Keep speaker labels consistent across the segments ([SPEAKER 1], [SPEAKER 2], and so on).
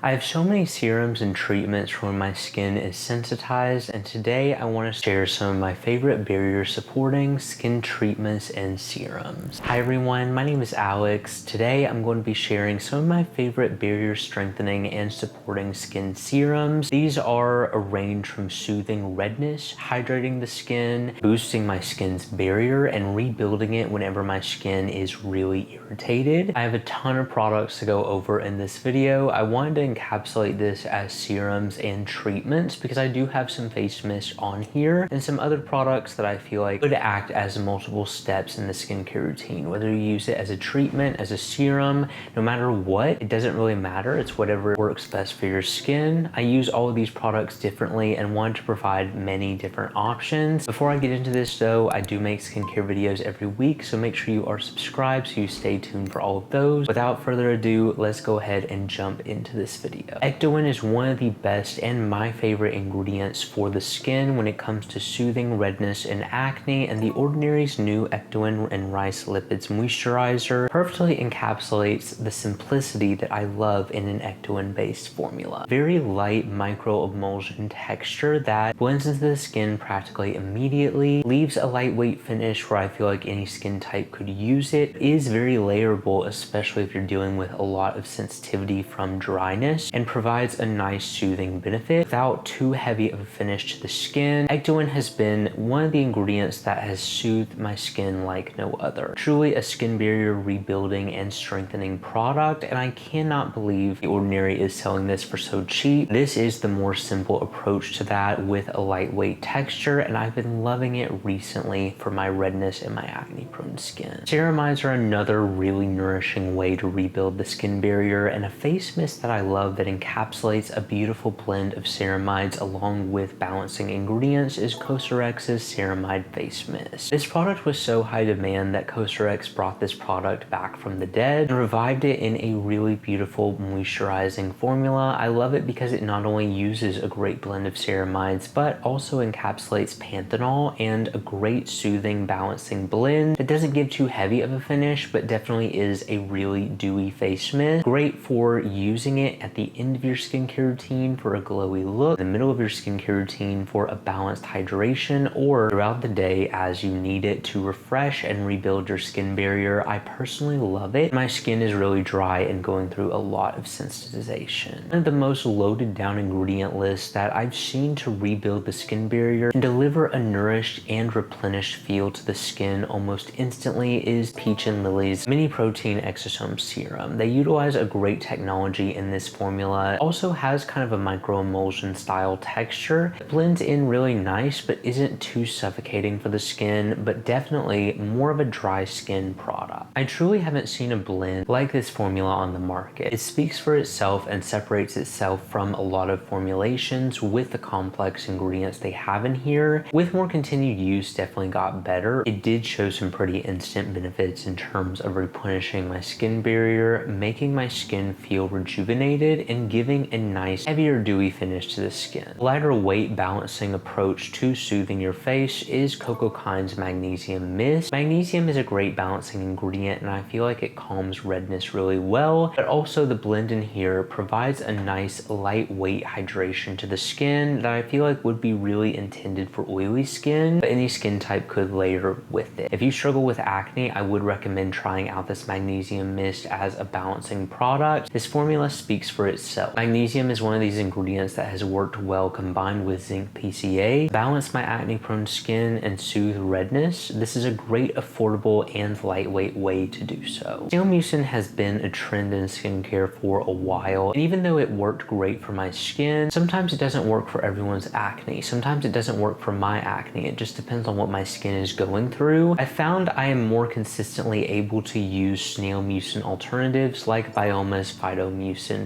[SPEAKER 1] I have so many serums and treatments for when my skin is sensitized, and today I want to share some of my favorite barrier supporting skin treatments and serums. Hi everyone, my name is Alex. Today I'm going to be sharing some of my favorite barrier strengthening and supporting skin serums. These are a range from soothing redness, hydrating the skin, boosting my skin's barrier, and rebuilding it whenever my skin is really irritated. I have a ton of products to go over in this video. I wanted to encapsulate this as serums and treatments because I do have some face mist on here and some other products that I feel like could act as multiple steps in the skincare routine. Whether you use it as a treatment, as a serum, no matter what, it doesn't really matter. It's whatever works best for your skin. I use all of these products differently and wanted to provide many different options. Before I get into this though, I do make skincare videos every week, so make sure you are subscribed so you stay tuned for all of those. Without further ado, let's go ahead and jump into this video. Ectoin is one of the best and my favorite ingredients for the skin when it comes to soothing redness and acne, and the Ordinary's new Ectoin and Rice Lipids Moisturizer perfectly encapsulates the simplicity that I love in an Ectoin based formula. Very light micro emulsion texture that blends into the skin practically immediately, leaves a lightweight finish where I feel like any skin type could use it, is very layerable, especially if you're dealing with a lot of sensitivity from dryness, and provides a nice soothing benefit without too heavy of a finish to the skin. Ectoin has been one of the ingredients that has soothed my skin like no other. Truly a skin barrier rebuilding and strengthening product, and I cannot believe The Ordinary is selling this for so cheap. This is the more simple approach to that with a lightweight texture, and I've been loving it recently for my redness and my acne prone skin. Ceramides are another really nourishing way to rebuild the skin barrier, and a face mist that I love that encapsulates a beautiful blend of ceramides along with balancing ingredients is cosrx's ceramide face mist. This product was so high demand that cosrx brought this product back from the dead and revived it in a really beautiful moisturizing formula. I love it because it not only uses a great blend of ceramides but also encapsulates panthenol and a great soothing balancing blend that doesn't give too heavy of a finish but definitely is a really dewy face mist. Great for using it at the end of your skincare routine for a glowy look, in the middle of your skincare routine for a balanced hydration, or throughout the day as you need it to refresh and rebuild your skin barrier. I personally love it. My skin is really dry and going through a lot of sensitization. One of the most loaded down ingredient lists that I've seen to rebuild the skin barrier and deliver a nourished and replenished feel to the skin almost instantly is Peach and Lily's mini protein exosome serum. They utilize a great technology in this formula. It also has kind of a micro emulsion style texture. It blends in really nice but isn't too suffocating for the skin, but definitely more of a dry skin product. I truly haven't seen a blend like this formula on the market. It speaks for itself and separates itself from a lot of formulations with the complex ingredients they have in here. With more continued use, definitely got better. It did show some pretty instant benefits in terms of replenishing my skin barrier, making my skin feel rejuvenated, and giving a nice heavier dewy finish to the skin. A lighter weight balancing approach to soothing your face is cocokind's magnesium mist. Magnesium is a great balancing ingredient and I feel like it calms redness really well, but also the blend in here provides a nice lightweight hydration to the skin that I feel like would be really intended for oily skin, but any skin type could layer with it. If you struggle with acne, I would recommend trying out this magnesium mist as a balancing product. This formula speaks for itself. Magnesium is one of these ingredients that has worked well combined with zinc PCA, balance my acne prone skin and soothe redness. This is a great affordable and lightweight way to do so. Snail mucin has been a trend in skincare for a while, and even though it worked great for my skin, sometimes it doesn't work for everyone's acne. Sometimes it doesn't work for my acne. It just depends on what my skin is going through. I found I am more consistently able to use snail mucin alternatives like Byoma's phyto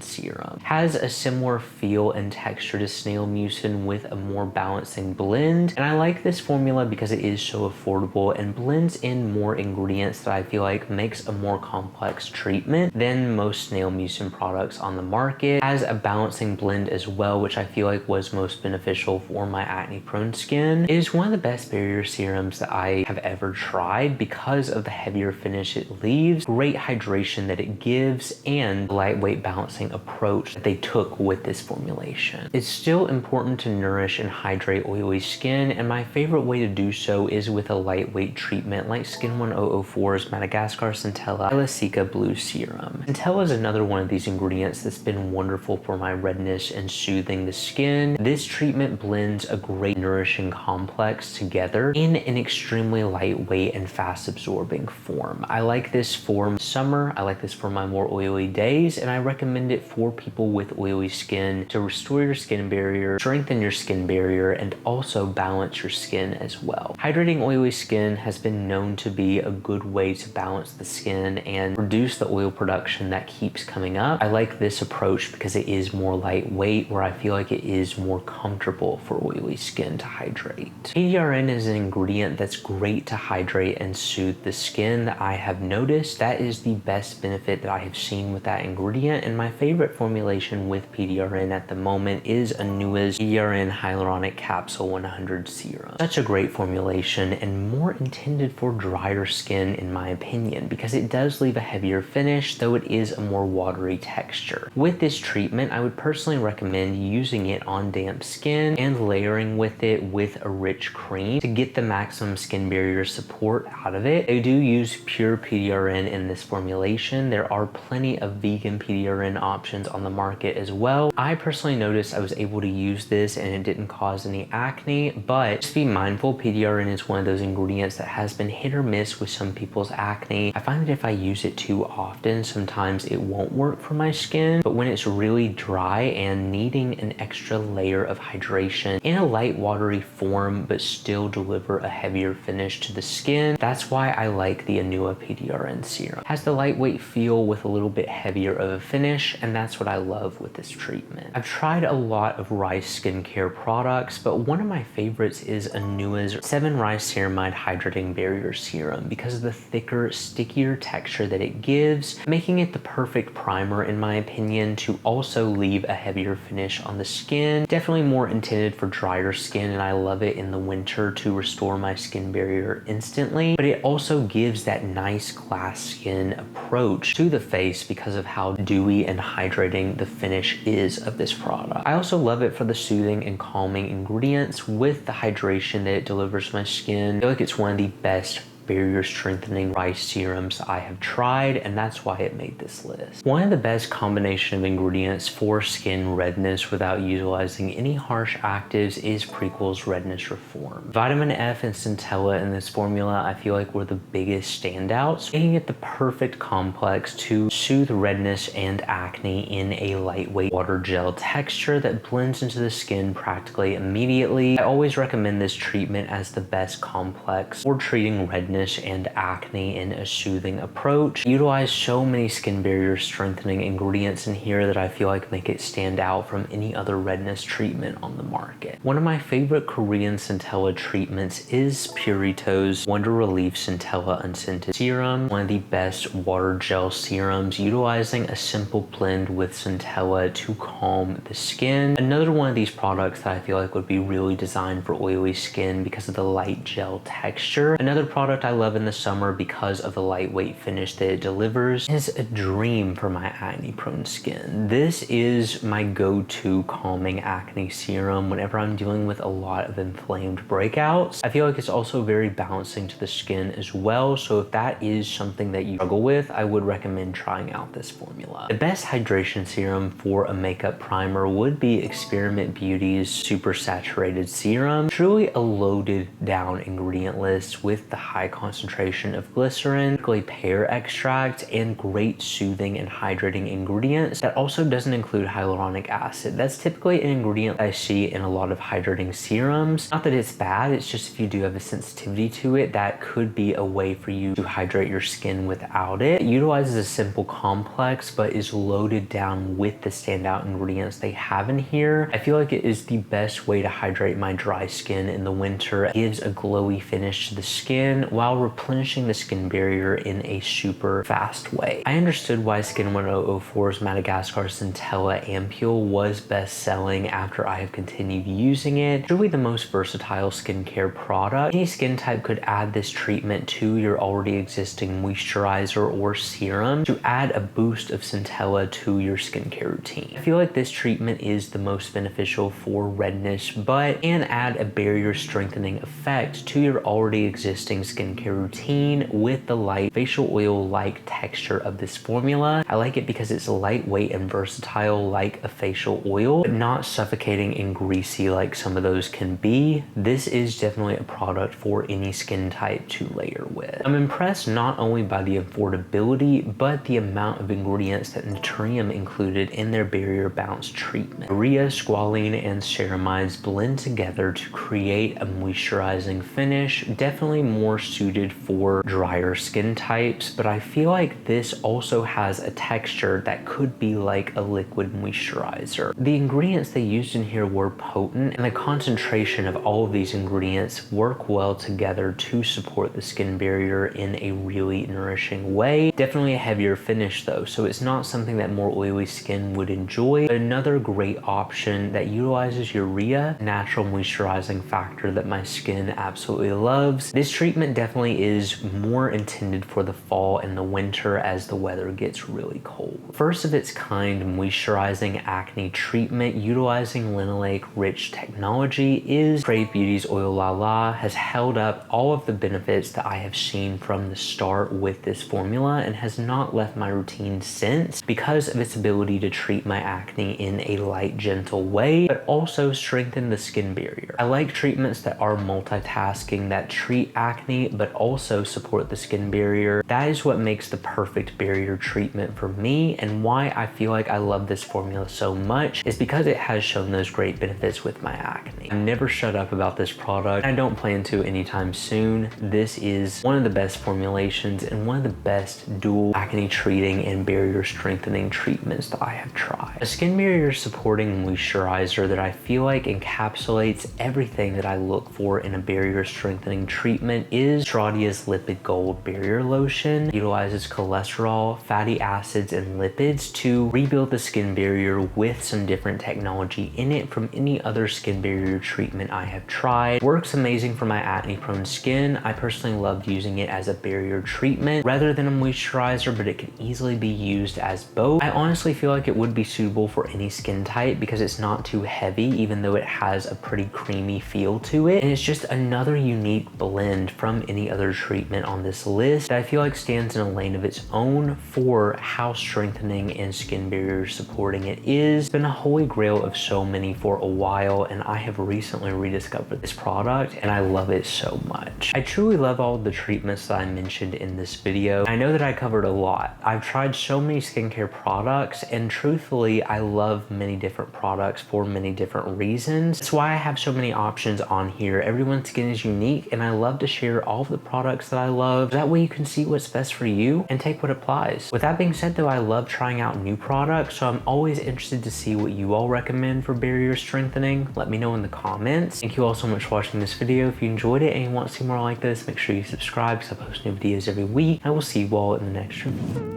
[SPEAKER 1] serum. Has a similar feel and texture to snail mucin with a more balancing blend, and I like this formula because it is so affordable and blends in more ingredients that I feel like like makes a more complex treatment than most snail mucin products on the market. Has a balancing blend as well, which I feel like was most beneficial for my acne prone skin. It is one of the best barrier serums that I have ever tried because of the heavier finish it leaves, great hydration that it gives, and lightweight balancing approach that they took with this formulation. It's still important to nourish and hydrate oily skin, and my favorite way to do so is with a lightweight treatment like Skin 1004's Madagascar Centella Ilasica Blue Serum. Centella is another one of these ingredients that's been wonderful for my redness and soothing the skin. This treatment blends a great nourishing complex together in an extremely lightweight and fast absorbing form. I like this for summer, I like this for my more oily days, and I recommend it for people with oily skin to restore your skin barrier, strengthen your skin barrier, and also balance your skin as well. Hydrating oily skin has been known to be a good way to balance the skin and reduce the oil production that keeps coming up. I like this approach because it is more lightweight, where I feel like it is more comfortable for oily skin to hydrate. pdrn is an ingredient that's great to hydrate and soothe the skin that I have noticed. That is the best benefit that I have seen with that ingredient, and my favorite formulation with pdrn at the moment is Anua's pdrn hyaluronic capsule 100 serum. Such a great formulation and more intended for drier skin in my opinion, because it does leave a heavier finish, though it is a more watery texture. With this treatment, I would personally recommend using it on damp skin and layering with it with a rich cream to get the maximum skin barrier support out of it. They do use pure pdrn in this formulation. There are plenty of vegan pdrn options on the market as well. I personally noticed I was able to use this and it didn't cause any acne, but just be mindful, pdrn is one of those ingredients that has been hit or miss with some people's acne. I find that if I use it too often, sometimes it won't work for my skin, but when it's really dry and needing an extra layer of hydration in a light watery form but still deliver a heavier finish to the skin, that's why I like the Anua pdrn serum. It has the lightweight feel with a little bit heavier of a finish, and that's what I love with this treatment. I've tried a lot of rice skincare products, but one of my favorites is Anua's 7 Rice Ceramide Hydrating Barrier Serum because of the thicker, stickier texture that it gives, making it the perfect primer in my opinion to also leave a heavier finish on the skin. Definitely more intended for drier skin, and I love it in the winter to restore my skin barrier instantly, but it also gives that nice glass skin approach to the face because of how dewy and hydrating the finish is of this product. I also love it for the soothing and calming ingredients with the hydration that it delivers to my skin. I feel like it's one of the best barrier strengthening rice serums I have tried, and that's why it made this list. One of the best combination of ingredients for skin redness without utilizing any harsh actives is Prequel's Redness Reform. Vitamin F and centella in this formula I feel like were the biggest standouts, making it the perfect complex to soothe redness and acne in a lightweight water gel texture that blends into the skin practically immediately. I always recommend this treatment as the best complex for treating redness and acne in a soothing approach. Utilize so many skin barrier strengthening ingredients in here that I feel like make it stand out from any other redness treatment on the market. One of my favorite Korean centella treatments is Purito's Wonder Relief Centella Unscented Serum, one of the best water gel serums utilizing a simple blend with centella to calm the skin. Another one of these products that I feel like would be really designed for oily skin because of the light gel texture. Another product I love in the summer because of the lightweight finish that it delivers is a dream for my acne prone skin. This is my go-to calming acne serum whenever I'm dealing with a lot of inflamed breakouts. I feel like it's also very balancing to the skin as well, so if that is something that you struggle with, I would recommend trying out this formula. The best hydration serum for a makeup primer would be Experiment Beauty's Super Saturated Serum. Truly a loaded down ingredient list with the high concentration of glycerin, particularly pear extract, and great soothing and hydrating ingredients that also doesn't include hyaluronic acid. That's typically an ingredient I see in a lot of hydrating serums. Not that it's bad, it's just if you do have a sensitivity to it, that could be a way for you to hydrate your skin without it. It utilizes a simple complex but is loaded down with the standout ingredients they have in here. I feel like it is the best way to hydrate my dry skin in the winter. It gives a glowy finish to the skin while while replenishing the skin barrier in a super fast way. I understood why Skin 1004's Madagascar Centella ampoule was best selling after I have continued using it. Truly the most versatile skincare product. Any skin type could add this treatment to your already existing moisturizer or serum to add a boost of centella to your skincare routine. I feel like this treatment is the most beneficial for redness, but can add a barrier strengthening effect to your already existing skincare routine with the light facial oil like texture of this formula. I like it because it's lightweight and versatile like a facial oil, but not suffocating and greasy like some of those can be. This is definitely a product for any skin type to layer with. I'm impressed not only by the affordability, but the amount of ingredients that Naturium included in their barrier bounce treatment. Urea, squalene, and ceramides blend together to create a moisturizing finish, definitely more suited for drier skin types, but I feel like this also has a texture that could be like a liquid moisturizer. The ingredients they used in here were potent, and the concentration of all of these ingredients work well together to support the skin barrier in a really nourishing way. Definitely a heavier finish though, so it's not something that more oily skin would enjoy. But another great option that utilizes urea, natural moisturizing factor that my skin absolutely loves. This treatment definitely is more intended for the fall and the winter as the weather gets really cold. First of its kind moisturizing acne treatment utilizing linoleic rich technology is Krave Beauty's Oil La La has held up all of the benefits that I have seen from the start with this formula and has not left my routine since because of its ability to treat my acne in a light, gentle way, but also strengthen the skin barrier. I like treatments that are multitasking, that treat acne, but also support the skin barrier. That is what makes the perfect barrier treatment for me, and why I feel like I love this formula so much is because it has shown those great benefits with my acne. I never shut up about this product. I don't plan to anytime soon. This is one of the best formulations and one of the best dual acne treating and barrier strengthening treatments that I have tried. A skin barrier supporting moisturizer that I feel like encapsulates everything that I look for in a barrier strengthening treatment is Stratia's Lipid Gold Barrier Lotion. It utilizes cholesterol, fatty acids, and lipids to rebuild the skin barrier with some different technology in it from any other skin barrier treatment I have tried. Works amazing for my acne prone skin. I personally loved using it as a barrier treatment rather than a moisturizer, but it can easily be used as both. I honestly feel like it would be suitable for any skin type because it's not too heavy, even though it has a pretty creamy feel to it. And it's just another unique blend from any other treatment on this list that I feel like stands in a lane of its own for how strengthening and skin barrier supporting it is. It's been a holy grail of so many for a while, and I have recently rediscovered this product and I love it so much. I truly love all the treatments that I mentioned in this video. I know that I covered a lot. I've tried so many skincare products, and truthfully, I love many different products for many different reasons. That's why I have so many options on here. Everyone's skin is unique, and I love to share all of the products that I love. That way you can see what's best for you and take what applies. With that being said though, I love trying out new products, so I'm always interested to see what you all recommend for barrier strengthening. Let me know in the comments. Thank you all so much for watching this video. If you enjoyed it and you want to see more like this, make sure you subscribe because I post new videos every week. I will see you all in the next review.